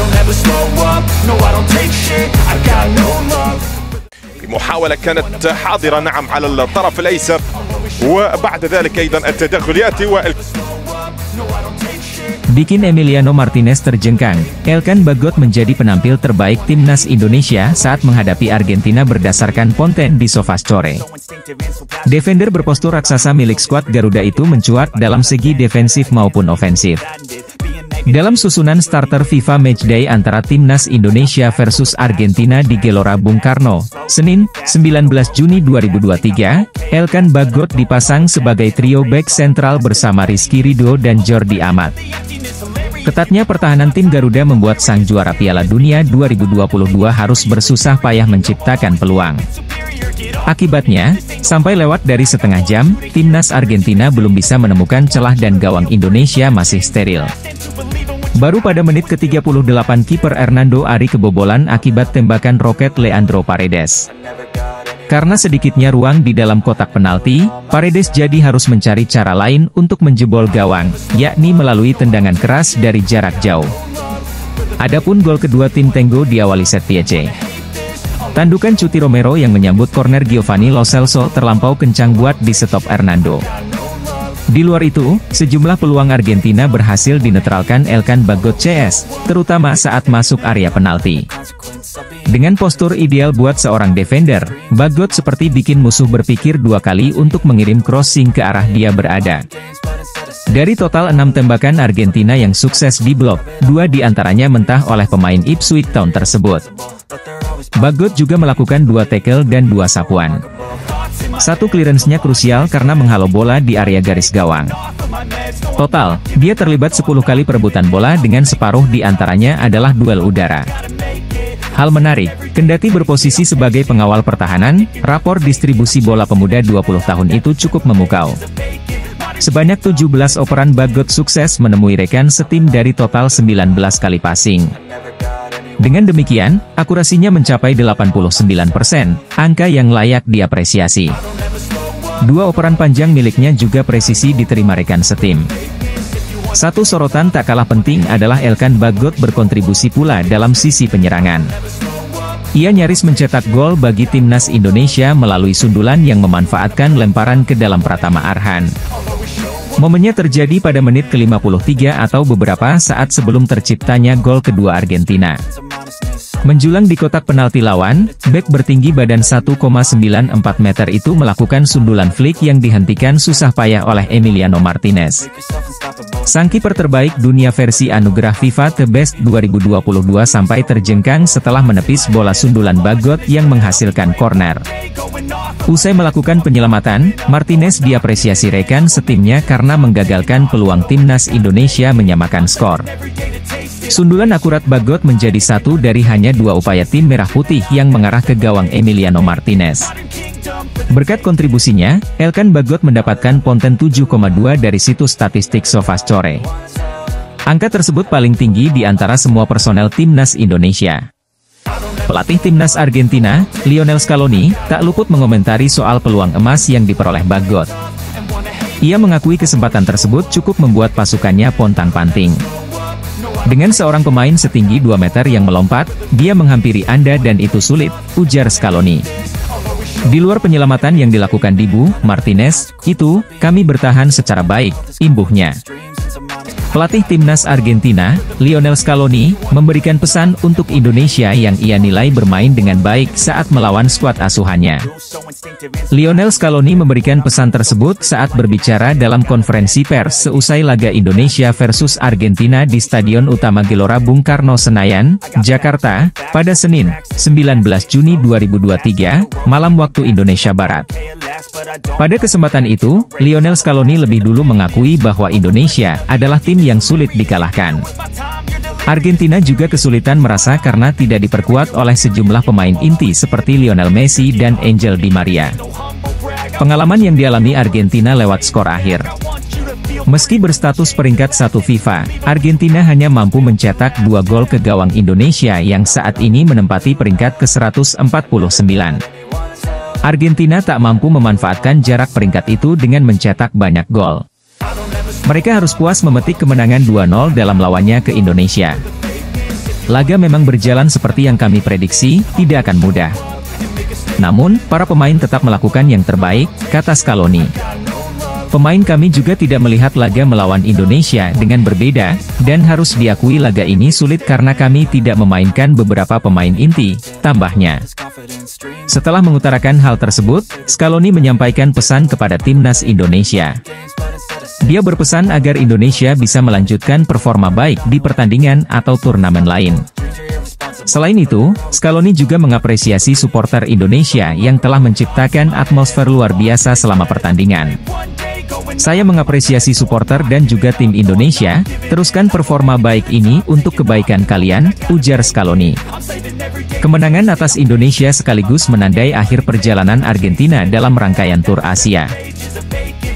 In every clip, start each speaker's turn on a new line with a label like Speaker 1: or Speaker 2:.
Speaker 1: don't ever slow up, no I don't take shit, I got no love.
Speaker 2: محاولة كانت حاضرة نعم على الطرف الأيسر، وبعد ذلك أيضا التدخل يأتي
Speaker 3: Bikin Emiliano Martinez terjengkang, Elkan Bagot menjadi penampil terbaik timnas Indonesia saat menghadapi Argentina berdasarkan konten di SofaScore. Defender berpostur raksasa milik skuad Garuda itu mencuat dalam segi defensif maupun ofensif. Dalam susunan starter FIFA Matchday antara Timnas Indonesia versus Argentina di Gelora Bung Karno, Senin, 19 Juni 2023, Elkan Bagot dipasang sebagai trio back sentral bersama Rizky Ridho dan Jordi Amat. Ketatnya pertahanan tim Garuda membuat sang juara Piala Dunia 2022 harus bersusah payah menciptakan peluang. Akibatnya, sampai lewat dari setengah jam, Timnas Argentina belum bisa menemukan celah dan gawang Indonesia masih steril. Baru pada menit ke-38 kiper Hernando Ari kebobolan akibat tembakan roket Leandro Paredes. Karena sedikitnya ruang di dalam kotak penalti, Paredes jadi harus mencari cara lain untuk menjebol gawang, yakni melalui tendangan keras dari jarak jauh. Adapun gol kedua tim Tenggo diawali set piece. Tandukan Cuti Romero yang menyambut corner Giovanni Lo Celso terlampau kencang buat di stop Hernando. Di luar itu, sejumlah peluang Argentina berhasil dinetralkan Elkan Bagot CS, terutama saat masuk area penalti. Dengan postur ideal buat seorang defender, Bagot seperti bikin musuh berpikir dua kali untuk mengirim crossing ke arah dia berada. Dari total 6 tembakan Argentina yang sukses diblok, 2 diantaranya mentah oleh pemain Ipswich Town tersebut. Bagot juga melakukan 2 tackle dan 2 sapuan. Satu clearance-nya krusial karena menghalau bola di area garis gawang. Total, dia terlibat 10 kali perebutan bola dengan separuh di antaranya adalah duel udara. Hal menarik, kendati berposisi sebagai pengawal pertahanan, rapor distribusi bola pemuda 20 tahun itu cukup memukau. Sebanyak 17 operan Bagot sukses menemui rekan setim dari total 19 kali passing. Dengan demikian, akurasinya mencapai 89%, angka yang layak diapresiasi. 2 operan panjang miliknya juga presisi diterima rekan setim. Satu sorotan tak kalah penting adalah Elkan Bagot berkontribusi pula dalam sisi penyerangan. Ia nyaris mencetak gol bagi timnas Indonesia melalui sundulan yang memanfaatkan lemparan ke dalam Pratama Arhan. Momennya terjadi pada menit ke-53 atau beberapa saat sebelum terciptanya gol kedua Argentina. Menjulang di kotak penalti lawan, bek bertinggi badan 1,94 meter itu melakukan sundulan flick yang dihentikan susah payah oleh Emiliano Martinez. Sang kiper terbaik dunia versi anugerah FIFA The Best 2022 sampai terjengkang setelah menepis bola sundulan Bagot yang menghasilkan corner. Usai melakukan penyelamatan, Martinez diapresiasi rekan setimnya karena menggagalkan peluang timnas Indonesia menyamakan skor. Sundulan akurat Bagot menjadi satu dari hanya 2 upaya tim merah putih yang mengarah ke gawang Emiliano Martinez. Berkat kontribusinya, Elkan Bagot mendapatkan pointen 7,2 dari situs statistik SofaScore. Angka tersebut paling tinggi di antara semua personel timnas Indonesia. Pelatih timnas Argentina, Lionel Scaloni, tak luput mengomentari soal peluang emas yang diperoleh Bagot. Ia mengakui kesempatan tersebut cukup membuat pasukannya pontang-panting. Dengan seorang pemain setinggi 2 meter yang melompat, dia menghampiri Anda dan itu sulit, ujar Scaloni. Di luar penyelamatan yang dilakukan Dibu Martinez, itu, kami bertahan secara baik, imbuhnya. Pelatih timnas Argentina, Lionel Scaloni, memberikan pesan untuk Indonesia yang ia nilai bermain dengan baik saat melawan skuad asuhannya. Lionel Scaloni memberikan pesan tersebut saat berbicara dalam konferensi pers seusai laga Indonesia versus Argentina di Stadion Utama Gelora Bung Karno Senayan, Jakarta, pada Senin, 19 Juni 2023, malam waktu Indonesia Barat. Pada kesempatan itu, Lionel Scaloni lebih dulu mengakui bahwa Indonesia adalah tim yang sulit dikalahkan. Argentina juga kesulitan merasa karena tidak diperkuat oleh sejumlah pemain inti seperti Lionel Messi dan Angel Di Maria. Pengalaman yang dialami Argentina lewat skor akhir. Meski berstatus peringkat 1 FIFA, Argentina hanya mampu mencetak 2 gol ke gawang Indonesia yang saat ini menempati peringkat ke-149. Argentina tak mampu memanfaatkan jarak peringkat itu dengan mencetak banyak gol. Mereka harus puas memetik kemenangan 2-0 dalam lawannya ke Indonesia. Laga memang berjalan seperti yang kami prediksi, tidak akan mudah. Namun, para pemain tetap melakukan yang terbaik, kata Scaloni. Pemain kami juga tidak melihat laga melawan Indonesia dengan berbeda, dan harus diakui laga ini sulit karena kami tidak memainkan beberapa pemain inti, tambahnya. Setelah mengutarakan hal tersebut, Scaloni menyampaikan pesan kepada timnas Indonesia. Dia berpesan agar Indonesia bisa melanjutkan performa baik di pertandingan atau turnamen lain. Selain itu, Scaloni juga mengapresiasi supporter Indonesia yang telah menciptakan atmosfer luar biasa selama pertandingan. Saya mengapresiasi supporter dan juga tim Indonesia, teruskan performa baik ini untuk kebaikan kalian, ujar Scaloni. Kemenangan atas Indonesia sekaligus menandai akhir perjalanan Argentina dalam rangkaian Tur Asia.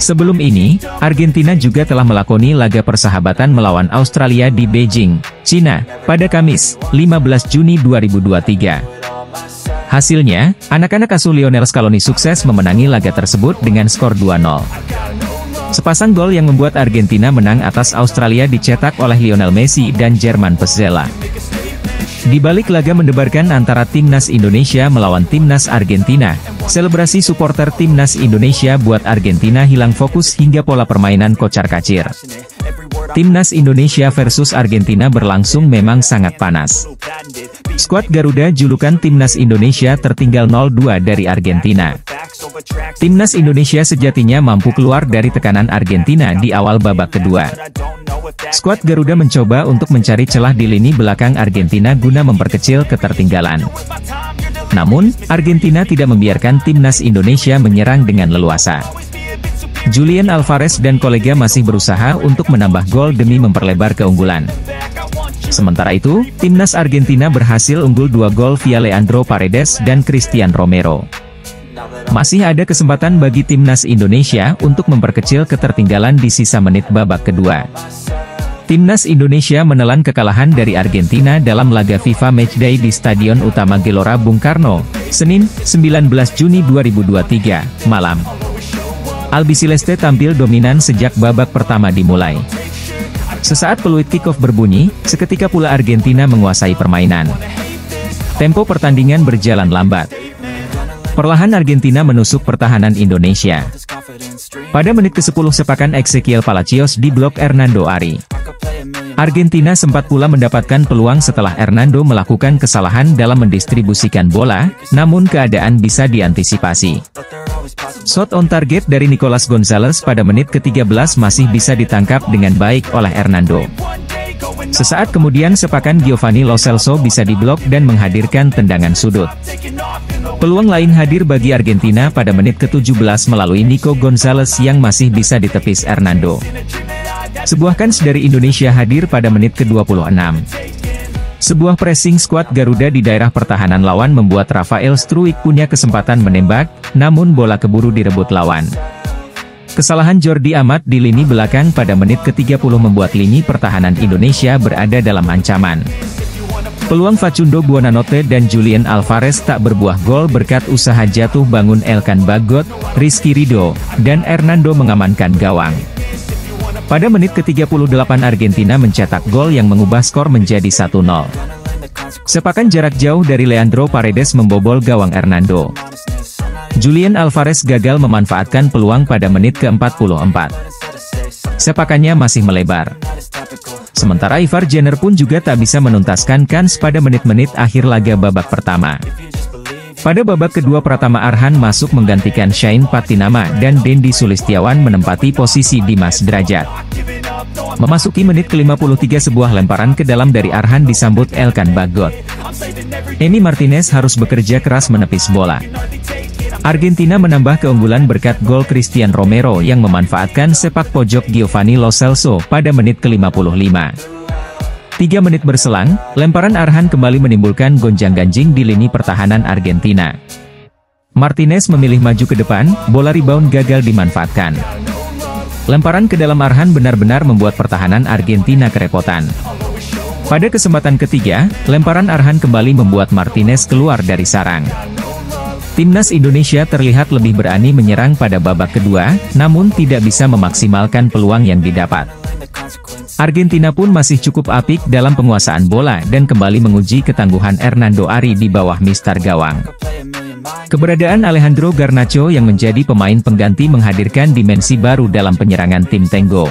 Speaker 3: Sebelum ini, Argentina juga telah melakoni laga persahabatan melawan Australia di Beijing, China, pada Kamis, 15 Juni 2023. Hasilnya, anak-anak asuh Lionel Scaloni sukses memenangi laga tersebut dengan skor 2-0. Sepasang gol yang membuat Argentina menang atas Australia dicetak oleh Lionel Messi dan Jerman Pezzella. Di balik laga mendebarkan antara timnas Indonesia melawan timnas Argentina, selebrasi supporter timnas Indonesia buat Argentina hilang fokus hingga pola permainan kocar-kacir. Timnas Indonesia versus Argentina berlangsung memang sangat panas. Skuad Garuda julukan timnas Indonesia tertinggal 0-2 dari Argentina. Timnas Indonesia sejatinya mampu keluar dari tekanan Argentina di awal babak kedua. Skuad Garuda mencoba untuk mencari celah di lini belakang Argentina guna memperkecil ketertinggalan. Namun, Argentina tidak membiarkan timnas Indonesia menyerang dengan leluasa. Julian Alvarez dan kolega masih berusaha untuk menambah gol demi memperlebar keunggulan. Sementara itu, timnas Argentina berhasil unggul 2 gol via Leandro Paredes dan Cristian Romero. Masih ada kesempatan bagi timnas Indonesia untuk memperkecil ketertinggalan di sisa menit babak kedua. Timnas Indonesia menelan kekalahan dari Argentina dalam laga FIFA Matchday di Stadion Utama Gelora Bung Karno, Senin, 19 Juni 2023, malam. Albiceleste tampil dominan sejak babak pertama dimulai. Sesaat peluit kick-off berbunyi, seketika pula Argentina menguasai permainan. Tempo pertandingan berjalan lambat. Perlahan Argentina menusuk pertahanan Indonesia. Pada menit ke-10 sepakan Ezequiel Palacios di blok Hernando Ari. Argentina sempat pula mendapatkan peluang setelah Hernando melakukan kesalahan dalam mendistribusikan bola, namun keadaan bisa diantisipasi. Shot on target dari Nicolas Gonzalez pada menit ke-13 masih bisa ditangkap dengan baik oleh Hernando. Sesaat kemudian sepakan Giovanni Lo Celso bisa diblok dan menghadirkan tendangan sudut. Peluang lain hadir bagi Argentina pada menit ke-17 melalui Nico Gonzalez yang masih bisa ditepis Hernando. Sebuah kans dari Indonesia hadir pada menit ke-26. Sebuah pressing skuad Garuda di daerah pertahanan lawan membuat Rafael Struijk punya kesempatan menembak, namun bola keburu direbut lawan. Kesalahan Jordi Amat di lini belakang pada menit ke-30 membuat lini pertahanan Indonesia berada dalam ancaman. Peluang Facundo Buonanotte dan Julian Alvarez tak berbuah gol berkat usaha jatuh bangun Elkan Bagot, Rizky Ridho, dan Hernando mengamankan gawang. Pada menit ke-38 Argentina mencetak gol yang mengubah skor menjadi 1-0. Sepakan jarak jauh dari Leandro Paredes membobol gawang Hernando. Julian Alvarez gagal memanfaatkan peluang pada menit ke-44. Sepakannya masih melebar. Sementara Ivar Jenner pun juga tak bisa menuntaskan kans pada menit-menit akhir laga babak pertama. Pada babak kedua Pratama Arhan masuk menggantikan Shane Patinama dan Dendi Sulistiawan menempati posisi Dimas Drajat. Memasuki menit ke-53 sebuah lemparan ke dalam dari Arhan disambut Elkan Bagot. Emi Martinez harus bekerja keras menepis bola. Argentina menambah keunggulan berkat gol Cristian Romero yang memanfaatkan sepak pojok Giovanni Lo Celso pada menit ke-55. 3 menit berselang, lemparan Arhan kembali menimbulkan gonjang-ganjing di lini pertahanan Argentina. Martinez memilih maju ke depan, bola rebound gagal dimanfaatkan. Lemparan ke dalam Arhan benar-benar membuat pertahanan Argentina kerepotan. Pada kesempatan ketiga, lemparan Arhan kembali membuat Martinez keluar dari sarang. Timnas Indonesia terlihat lebih berani menyerang pada babak kedua, namun tidak bisa memaksimalkan peluang yang didapat. Argentina pun masih cukup apik dalam penguasaan bola dan kembali menguji ketangguhan Hernando Ari di bawah mistar gawang. Keberadaan Alejandro Garnacho yang menjadi pemain pengganti menghadirkan dimensi baru dalam penyerangan tim Tengo.